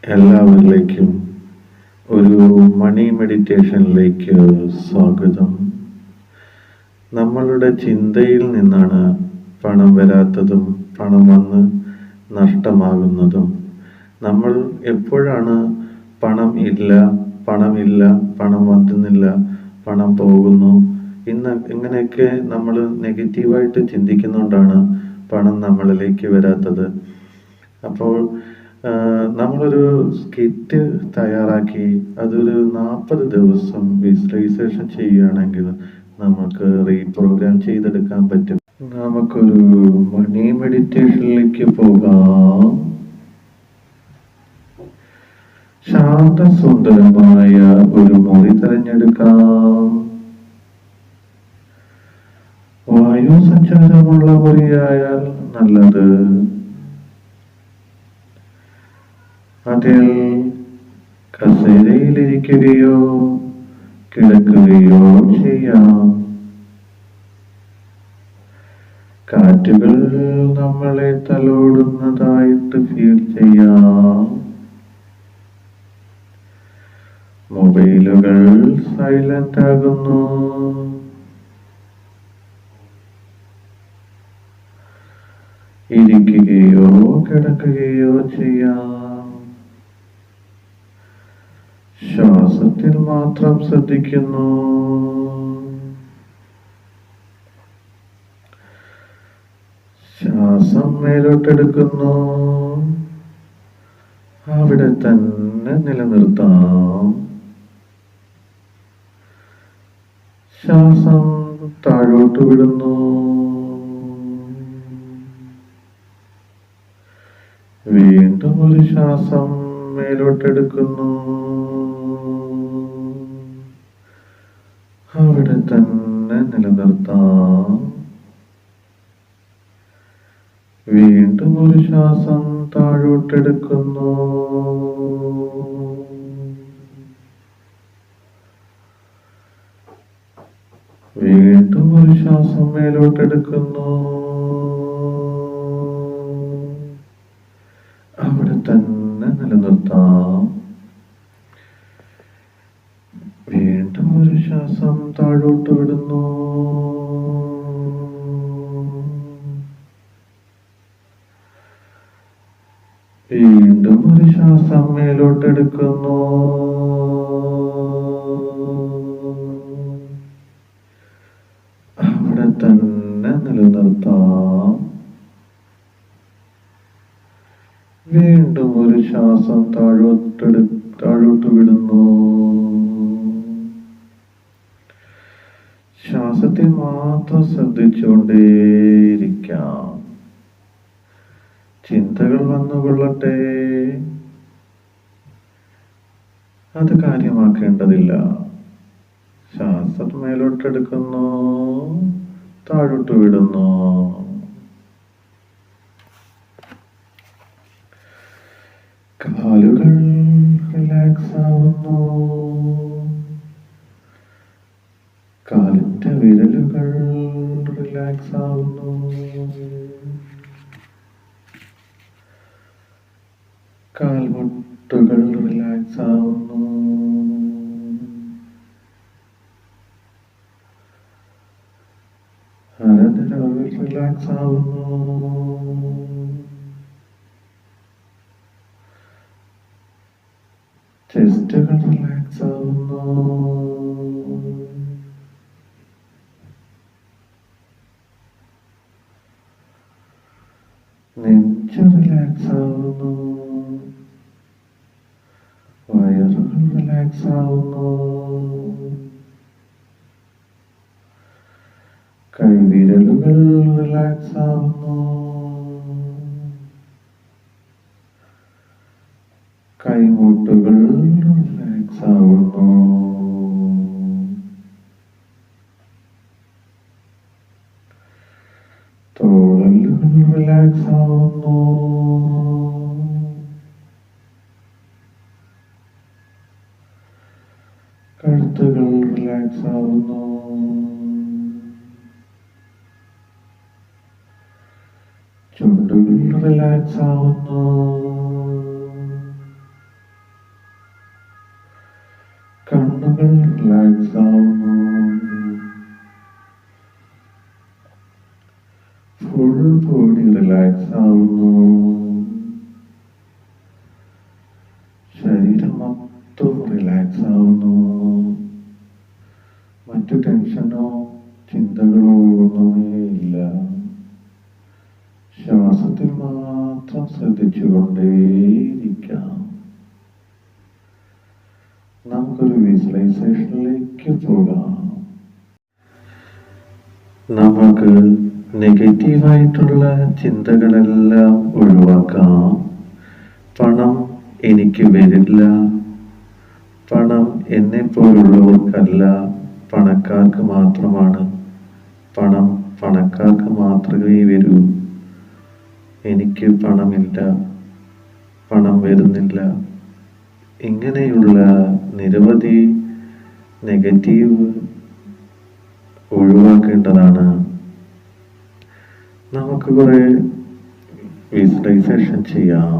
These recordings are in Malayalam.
എല്ലാവരിലേക്കും ഒരു മണി മെഡിറ്റേഷനിലേക്ക് സ്വാഗതം. നമ്മളുടെ ചിന്തയിൽ നിന്നാണ് പണം വരാത്തതും പണം വന്ന് നഷ്ടമാകുന്നതും. നമ്മൾ എപ്പോഴാണ് പണമില്ല, പണം വന്നുന്നില്ല, പണം പോകുന്നു ഇങ്ങനെയൊക്കെ നമ്മൾ നെഗറ്റീവായിട്ട് ചിന്തിക്കുന്നതുകൊണ്ടാണ് പണം നമ്മളിലേക്ക് വരാത്തത്. അപ്പോൾ നമ്മളൊരു സ്കിറ്റ് തയ്യാറാക്കി അതൊരു 40 ദിവസം വിഷ്വലൈസേഷൻ ചെയ്യുകയാണെങ്കിൽ നമുക്ക് റീപ്രോഗ്രാം ചെയ്തെടുക്കാൻ പറ്റും. നമുക്കൊരു മണി മെഡിറ്റേഷനിലേക്ക് പോകാം. ശാന്തസുന്ദരമായ ഒരു മുറി തിരഞ്ഞെടുക്കാം. വായു സഞ്ചാരമുള്ള മുറിയായാൽ നല്ലത്. അതിൽ കസേരയിലിരിക്കുകയോ കിടക്കുകയോ ചെയ്യാം. കാറ്റുകൾ നമ്മളെ തലോടുന്നതായിട്ട് ഫീൽ ചെയ്യാം. മൊബൈലുകൾ സൈലന്റ് ആകുന്നു. ഇരിക്കുകയോ കിടക്കുകയോ ചെയ്യാം. ശ്വാസത്തിൽ മാത്രം ശ്രദ്ധിക്കുന്നു. ശ്വാസം മേലോട്ടെടുക്കുന്നു. അവിടെ തന്നെ നിലനിർത്താം. ശ്വാസം താഴോട്ട് വിടുന്നു. വീണ്ടും ഒരു ശ്വാസം മേലോട്ടെടുക്കുന്നു. അവിടെ തന്നെ നിലനിർത്താം. വീണ്ടും ഒരു ശ്വാസം താഴോട്ടെടുക്കുന്നു. വീണ്ടും ഒരു ശ്വാസം മേലോട്ടെടുക്കുന്നു. അവിടെ തന്നെ നിലനിർത്താം. വീണ്ടും ഒരു ശ്വാസം താഴോട്ട് വിടുന്നു. വീണ്ടും ഒരു ശ്വാസം മേലോട്ടെടുക്കുന്നു. അവിടെ തന്നെ നിലനിർത്താം. വീണ്ടും ഒരു ശ്വാസം താഴോട്ട് വിടുന്നു. ശ്വാസത്തെ മാത്രം ശ്രദ്ധിച്ചുകൊണ്ടേയിരിക്കാം. ചിന്തകൾ വന്നുകൊള്ളട്ടെ, അത് കാര്യമാക്കേണ്ടതില്ല. ശ്വാസം മേലോട്ടെടുക്കുന്നു, താഴോട്ട് വിടുന്നു. കാലുകൾ റിലാക്സ് ആവുന്നു. കാലിന്റെ വിരലുകൾ റിലാക്സ് ആവുന്നു. കാൽമുട്ടുകൾ റിലാക്സ് ആവുന്നു. അരനിരകൾ റിലാക്സ് ആവുന്നു. ചെസ്റ്റുകൾ റിലാക്സ് ആവുന്നു. നെഞ്ച് റിലാക്സ് ആവുന്നു. വയറുകൾ റിലാക്സ് ആവുന്നു. കൈവിരലുകൾ റിലാക്സ് ആവുന്നു. കൈമുട്ടുകൾ റിലാക്സ് ആവുന്നു. തോളലുകൾ റിലാക്സ് ആവുന്നു. കഴുത്തുകൾ റിലാക്സ് ആവുന്നു. ചുണ്ടുകൾ റിലാക്സ് ആവുന്നു. ചിന്തകളൊന്നുമേയില്ല. ശ്വാസത്തിൽ മാത്രം ശ്രദ്ധിച്ചുകൊണ്ടേയിരിക്കാം. നമുക്കൊരു വിഷ്വലൈസേഷനിലേക്ക് പോകാം. നമുക്ക് നെഗറ്റീവായിട്ടുള്ള ചിന്തകളെല്ലാം ഒഴിവാക്കാം. പണം എനിക്ക് വരില്ല, പണം എന്നെ പോലുള്ളവർക്കല്ല, പണക്കാർക്ക് മാത്രമാണ്, പണം പണക്കാർക്ക് മാത്രമേ വരൂ, എനിക്ക് പണമില്ല, പണം വരുന്നില്ല. ഇങ്ങനെയുള്ള നിരവധി നെഗറ്റീവ് ഒഴിവാക്കേണ്ടതാണ്. നമുക്ക് കുറെ വിഷ്വലൈസേഷൻ ചെയ്യാം.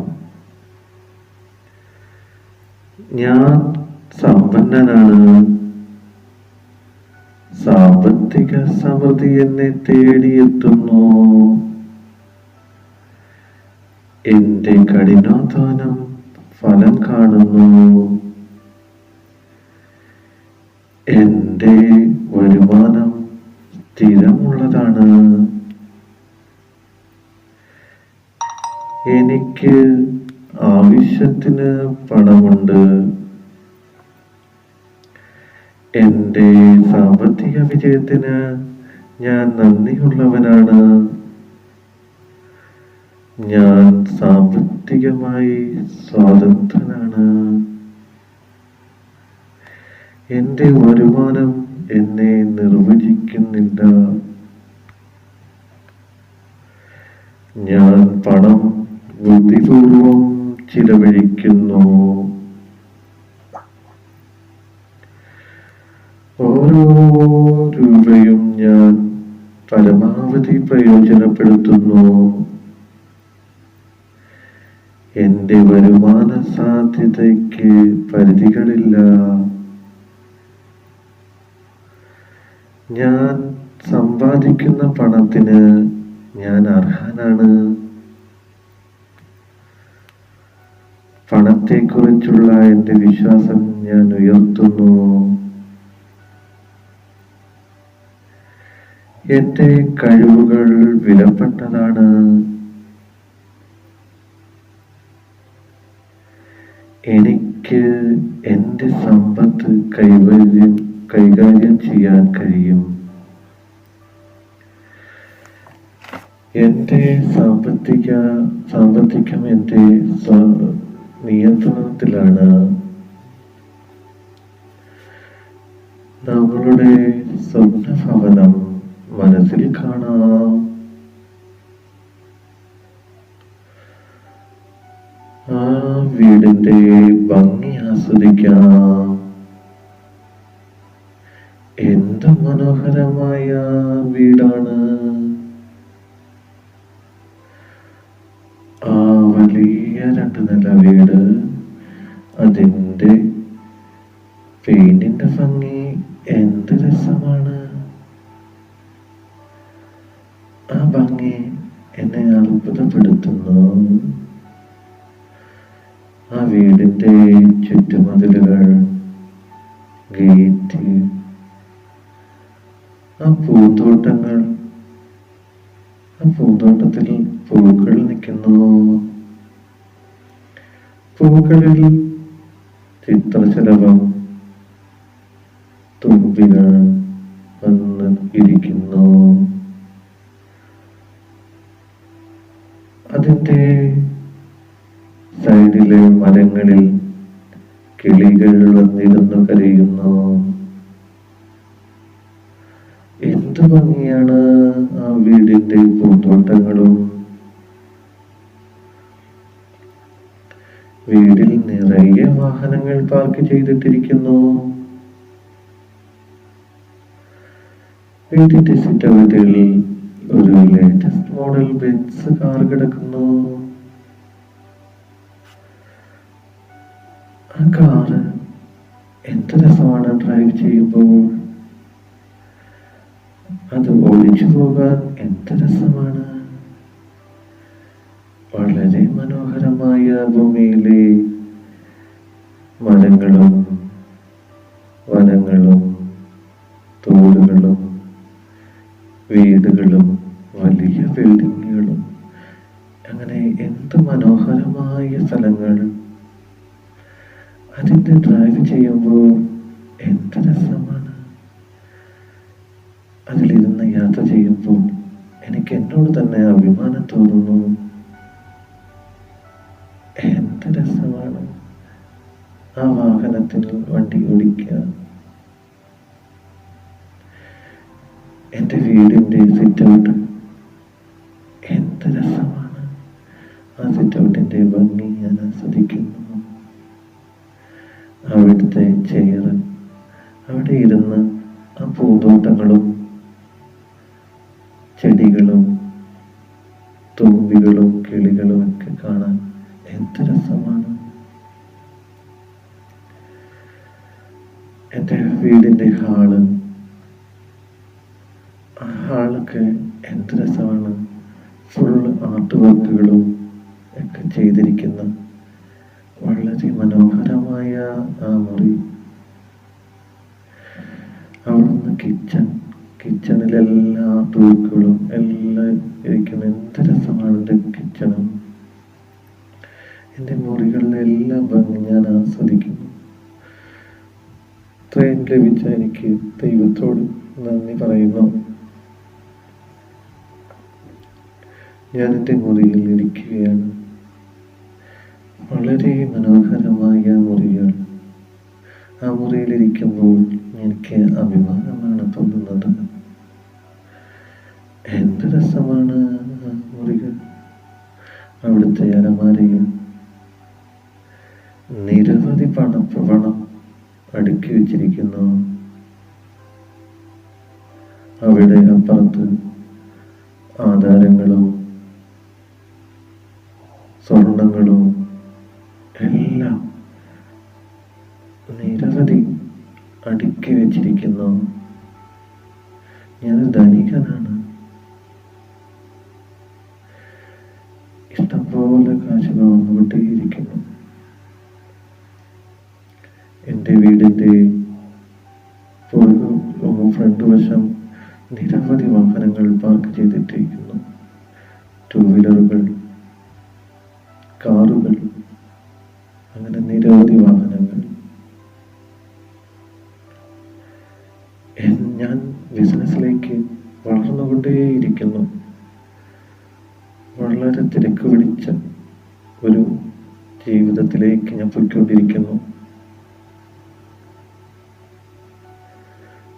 ഞാൻ സമ്പന്നനാണ്, സാമ്പത്തിക സമൃദ്ധി എന്നെ തേടിയെത്തുന്നു, എന്റെ കഠിനാധ്വാനം ഫലം കാണുന്നു, എന്റെ വരുമാനം സ്ഥിരമുള്ളതാണ്, എനിക്ക് ആവശ്യത്തിന് പണമുണ്ട്, എന്റെ സാമ്പത്തിക വിജയത്തിന് ഞാൻ നന്ദിയുള്ളവനാണ്, ഞാൻ സാമ്പത്തികമായി സ്വതന്ത്രനാണ്, എന്റെ വരുമാനം എന്നെ നിർവചിക്കുന്നില്ല, ഞാൻ പണം ബുദ്ധിപൂർവം ചിലവഴിക്കുന്നു, ഓരോ രൂപയും ഞാൻ പരമാവധി പ്രയോജനപ്പെടുത്തുന്നു, എന്റെ വരുമാന സാധ്യതയ്ക്ക് പരിധികളില്ല, ഞാൻ സമ്പാദിക്കുന്ന പണത്തിന് ഞാൻ അർഹനാണ്, പണത്തെക്കുറിച്ചുള്ള എന്റെ വിശ്വാസം ഞാൻ ഉയർത്തുന്നു, എന്റെ കഴിവുകൾ വിലപ്പെട്ടതാണ്, എനിക്ക് എന്റെ സമ്പത്ത് കൈകാര്യം ചെയ്യാൻ കഴിയും, എന്റെ സാമ്പത്തികം എന്റെ നിയന്ത്രണത്തിലാണ്. നമ്മളുടെ സ്വപ്നഭവനം മനസ്സിൽ കാണാം. ആ വീടിന്റെ ഭംഗി ആസ്വദിക്കാം. എന്ത് മനോഹരമായ വീടാണ്! ആ വലിയ 2 നില വീട്, അതിന്റെ പെയിന്റിന്റെ ഭംഗി എന്ത് രസമാണ്! ആ ഭംഗി എന്നെ അത്ഭുതപ്പെടുത്തുന്നു. ആ വീടിന്റെ ചുറ്റുമതിലുകൾ, ഗേറ്റ്, ആ പൂന്തോട്ടത്തിൽ പൂക്കൾ നിൽക്കുന്നു. പൂക്കളിൽ ചിത്രശലഭം, തുമ്പികൾ വന്ന് ഇരിക്കുന്നു. അതിന്റെ സൈഡിലെ മരങ്ങളിൽ കിളികൾ വന്നിരുന്നു കരയുന്നു. എന്ത് ഭംഗിയാണ് ആ വീടിന്റെ പൂന്തോട്ടങ്ങളും! വീടിൽ നിറയെ വാഹനങ്ങൾ പാർക്ക് ചെയ്തിട്ടിരിക്കുന്നു. വീടിന്റെ സിറ്റൗട്ടിൽ ഒരു ലേറ്റസ്റ്റ് മോഡൽ ബെൻസ് കാർ കിടക്കുന്നു. ആ കാറ് എന്ത് രസമാണ് ഡ്രൈവ് ചെയ്യുമ്പോൾ! അത് ഓടിച്ചു പോകാൻ എന്ത് രസമാണ്! വളരെ മനോഹരമായ ഭൂമിയിലെ മരങ്ങളും വനങ്ങളും തോടുകളും വീടുകളും വലിയ ബിൽഡിങ്ങുകളും, അങ്ങനെ എന്ത് മനോഹരമായ സ്ഥലങ്ങൾ. അതിൻ്റെ ഡ്രൈവ് ചെയ്യുമ്പോൾ എന്ത് രസമാണ്. അതിലിരുന്ന് യാത്ര ചെയ്യുമ്പോൾ എനിക്ക് എന്നോട് തന്നെ അഭിമാനം തോന്നുന്നു. എന്ത് രസമാണ് ആ വാഹനത്തിൽ വണ്ടി ഓടിക്കുക. എൻ്റെ വീടിൻ്റെ സിറ്റ് ഔട്ട്, എന്ത് രസമാണ്. ആ സിറ്റ് ഔട്ടിൻ്റെ ഭംഗി ഞാൻ ആസ്വദിക്കുന്നു. അവിടുത്തെ ചെയർ, അവിടെ ഇരുന്ന് ആ പൂന്തോട്ടങ്ങളും ചെടികളും തുമ്പികളും കിളികളും ഒക്കെ കാണാൻ എന്ത് രസമാണ്. എൻ്റെ വീടിൻ്റെ ഹാള്, ആ ഹാളൊക്കെ എന്ത് രസമാണ്. ഫുള്ള് ആർട്ട് വർക്കുകളും ഒക്കെ ചെയ്തിരിക്കുന്ന വളരെ മനോഹരമായ ആ മുറി. അവിടുന്ന് കിച്ചണിലെല്ലാ തൂക്കുകളും എല്ലാം ഇരിക്കുന്ന എന്ത് രസമാണ് എൻ്റെ കിച്ചണും. എൻ്റെ മുറികളിലെ എല്ലാ ഭംഗി ഞാൻ ആസ്വദിക്കുന്നു. ഇത്രയും ലഭിച്ച എനിക്ക് ദൈവത്തോട് നന്ദി പറയുന്നു. ഞാൻ എൻ്റെ മുറിയിൽ ഇരിക്കുകയാണ്. വളരെ മനോഹരമായ മുറികൾ. ആ മുറിയിലിരിക്കുമ്പോൾ എനിക്ക് അഭിമാനമാണ് തോന്നുന്നത്. എന്ത് രസമാണ് ആ മുറികൾ. അവിടുത്തെ അലമാരയിൽ നിരവധി പണം അടുക്കി വെച്ചിരിക്കുന്നു. അവിടെ അപ്പുറത്ത് ആധാരങ്ങളും സ്വർണങ്ങളും എല്ലാം നിരവധി അടുക്കി വെച്ചിരിക്കുന്നു. ഞാൻ ധനികനാണ്. ഇഷ്ടംപോലെ കാശുകൾ വന്നുകൊണ്ടേയിരിക്കുന്നു. എൻ്റെ വീടിൻ്റെ ഫ്രണ്ട് വശം നിരവധി വാഹനങ്ങൾ പാർക്ക് ചെയ്തിട്ടിരിക്കുന്നു. ടൂ വീലറുകൾ, കാറുകൾ, അങ്ങനെ നിരവധി വാഹനങ്ങൾ. ഞാൻ ബിസിനസ്സിലേക്ക് വളർന്നുകൊണ്ടേയിരിക്കുന്നു. വളരെ തിരക്ക് പിടിച്ച ഒരു ജീവിതത്തിലേക്ക് ഞാൻ പോയിക്കൊണ്ടിരിക്കുന്നു.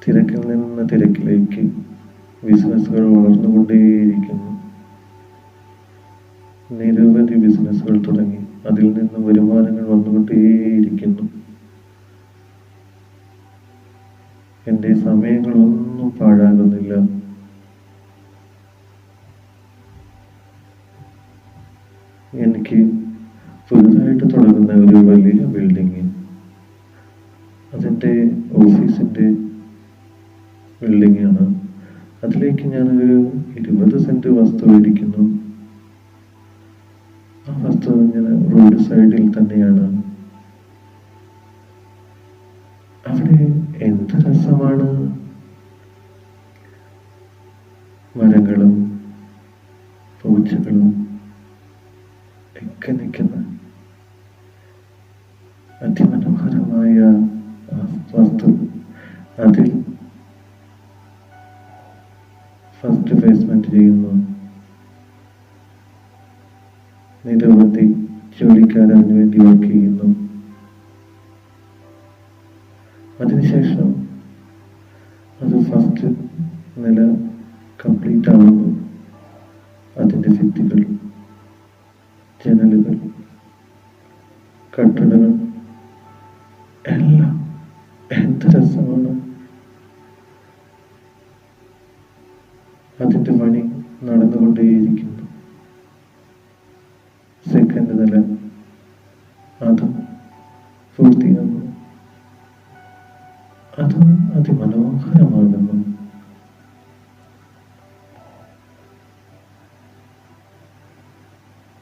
തിരക്കിൽ നിന്ന് തിരക്കിലേക്ക് ബിസിനസ്സുകൾ വളർന്നുകൊണ്ടേയിരിക്കുന്നു. നിരവധി ബിസിനസ്സുകൾ തുടങ്ങി അതിൽ നിന്ന് വരുമാനങ്ങൾ വന്നുകൊണ്ടേയിരിക്കുന്നു. എൻ്റെ സമയങ്ങളൊന്നും പാഴാകുന്നില്ല. എനിക്ക് പുതുതായിട്ട് തുടങ്ങുന്ന ഒരു വലിയ ബിൽഡിങ്, അതിൻ്റെ ഓഫീസിൻ്റെ ബിൽഡിങ്ങാണ്. അതിലേക്ക് ഞാനൊരു 20 സെന്റ് വസ്തു മേടിക്കുന്നു. ആ വസ്തു ഇങ്ങനെ റോഡ് സൈഡിൽ തന്നെയാണ്. അവിടെ എന്ത് രസമാണ്. മരങ്ങളും പൂച്ചകളും ഒക്കെ നിൽക്കുന്ന അതിമനോഹരമായ വസ്തു. അതിൽ ഫസ്റ്റ് ബേസ്മെന്റ് ചെയ്യുന്നു. നിരവധി ജോലിക്കാർ അതിനു വേണ്ടി വർക്ക് ചെയ്യുന്നു. അതിനുശേഷം അത് ഫസ്റ്റ് നില കംപ്ലീറ്റ് ആവുന്നു. അതിൻ്റെ ഭിത്തികൾ, ജനലുകൾ, കട്ടടകൾ എല്ലാം എന്ത് രസമാണ്. അതിൻ്റെ പണി നടന്നുകൊണ്ടേയിരിക്കുന്നു. സെക്കൻഡ് നില അതും പൂർത്തിയാകുന്നു. അതും അതിമനോഹരമാകുന്നു.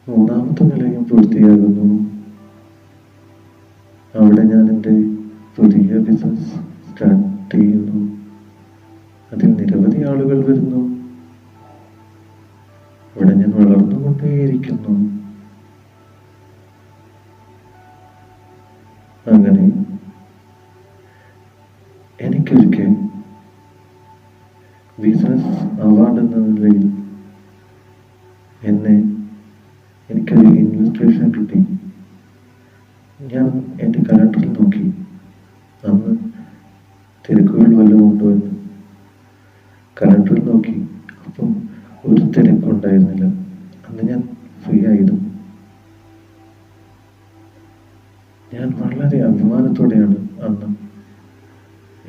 മൂന്നാമത്തെ നിലയും പൂർത്തിയാകുന്നു. അവിടെ ഞാൻ എൻ്റെ പുതിയ ബിസിനസ് സ്റ്റാർട്ട് ചെയ്യുന്നു. അതിൽ നിരവധി ആളുകൾ വരുന്നു. ഇവിടെ ഞാൻ വളർന്നുകൊണ്ടേയിരിക്കുന്നു. അങ്ങനെ എനിക്കൊരിക്കൽ ബിസിനസ് അവാർഡ് എന്ന നിലയിൽ എനിക്കൊരു ഇൻവെസ്റ്റിഗേഷൻ കിട്ടി. ഞാൻ എൻ്റെ കലണ്ടറിൽ നോക്കി. അന്ന് തിരക്കുകൾ വല്ലതും ഉണ്ടോ എന്ന് കലണ്ടറിൽ നോക്കി. അപ്പം ഒരു തിരക്കുണ്ടായിരുന്നില്ല. അന്ന് ഞാൻ ഫ്രീ ആയിരുന്നു. ഞാൻ വളരെ അഭിമാനത്തോടെയാണ് അന്ന്,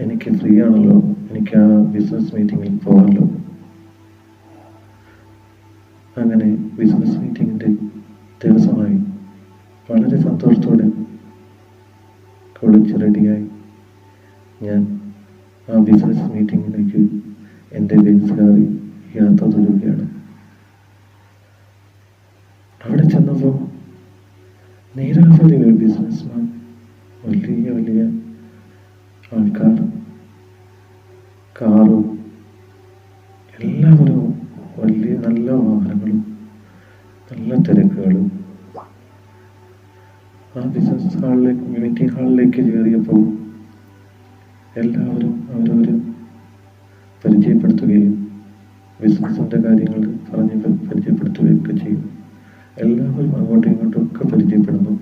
എനിക്ക് ഫ്രീ ആണല്ലോ, എനിക്ക് ആ ബിസിനസ് മീറ്റിങ്ങിൽ പോകാമല്ലോ. അങ്ങനെ ബിസിനസ് മീറ്റിങ്ങിൻ്റെ ദിവസമായി വളരെ സന്തോഷത്തോടെ കുളിച്ച് റെഡിയായി ഞാൻ ആ ബിസിനസ് മീറ്റിങ്ങിലേക്ക് എൻ്റെ ബെൻസ് കാറിൽ യാത്ര തുടരുകയാണ്. അവിടെ ചെന്നപ്പോൾ നിരവധി ബിസിനസ്മാൻ, വലിയ വലിയ ആൾക്കാർ, കാറും, എല്ലാവരും വലിയ നല്ല വാഹനങ്ങളും നല്ല തിരക്കുകളും. ആ ബിസിനസ് ഹാളിലേക്ക്, മീറ്റിംഗ് ഹാളിലേക്ക് കയറിയപ്പോൾ എല്ലാവരും അവരവർ പരിചയപ്പെടുത്തുകയും ബിസിനസിൻ്റെ കാര്യങ്ങൾ പറഞ്ഞ് പരിചയപ്പെടുത്തുകയൊക്കെ ചെയ്യും. എല്ലാവരും അങ്ങോട്ടും ഇങ്ങോട്ടും ഒക്കെ പരിചയപ്പെടുന്നു.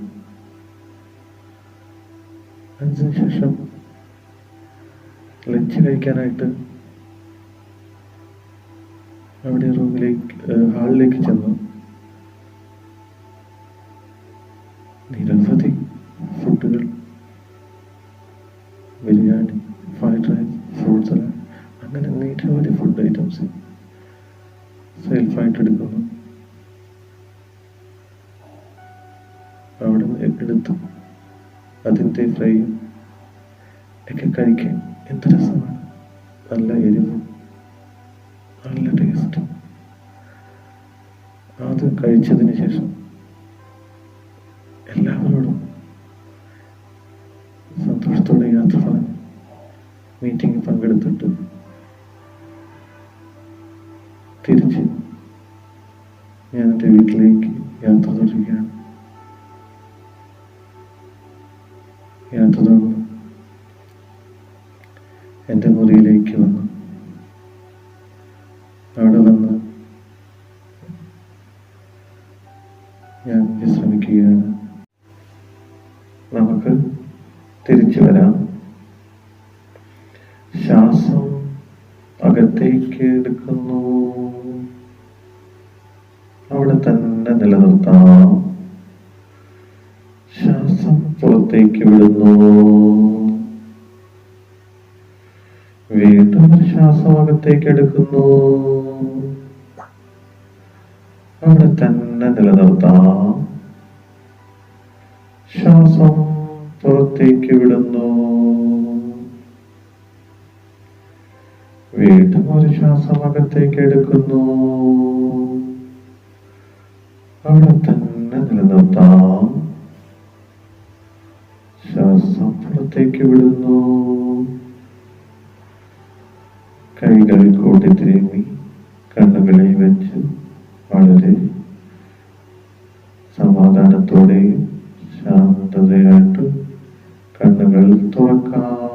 അതിനുശേഷം ലഞ്ച് കഴിക്കാനായിട്ട് അവിടെ ഹാളിലേക്ക് ചെന്നു. നിരവധി ഫുഡുകൾ, biryani, fried rice, fruit salad, അങ്ങനെ നിരവധി ഫുഡ് ഐറ്റംസ് സെൽഫായിട്ട് എടുക്കുന്നു. അവിടെ എടുത്തു അതിൻ്റെ ഫ്രൈയും ഒക്കെ കഴിക്കാൻ എന്ത് രസമാണ്. നല്ല എരിവും നല്ല ടേസ്റ്റ്. അത് കഴിച്ചതിന് ശേഷം എല്ലാവരോടും സന്തോഷത്തോടെ യാത്ര പറഞ്ഞു മീറ്റിംഗ് പങ്കെടുത്തിട്ട് തിരിച്ച് ഞാൻ എൻ്റെ വീട്ടിലേക്ക് യാത്ര തുടരുകയാണ്. യാത്ര തുടർന്നു എൻ്റെ മുറിയിലേക്ക് വന്നു. അവിടെ വന്ന് ഞാൻ വിശ്രമിക്കുകയാണ്. നമുക്ക് തിരിച്ചു വരാം. ശ്വാസം അകത്തേക്ക് എടുക്കുന്നു, അവിടെ തന്നെ നിലനിർത്താം. ശ്വാസം പുറത്തേക്ക് വിടുന്നു, വീണ്ടും ശ്വാസം അകത്തേക്ക് എടുക്കുന്നു, അവിടെ തന്നെ നിലനിർത്താം. ശ്വാസം പുറത്തേക്ക് വിടുന്നു, വീണ്ടും ഒരു ശ്വാസം അകത്തേക്ക് എടുക്കുന്നു, അവിടെ തന്നെ നിലനിർത്താം. ശ്വാസം പുറത്തേക്ക് വിടുന്നു, കൈകൾ കൂട്ടി തിരുമ്മി കണ്ണുകളിൽ വെച്ച് വളരെ സമാധാനത്തോടെയും ശാന്തതയായിട്ട് കണ്ണുകൾ തുറക്കാം.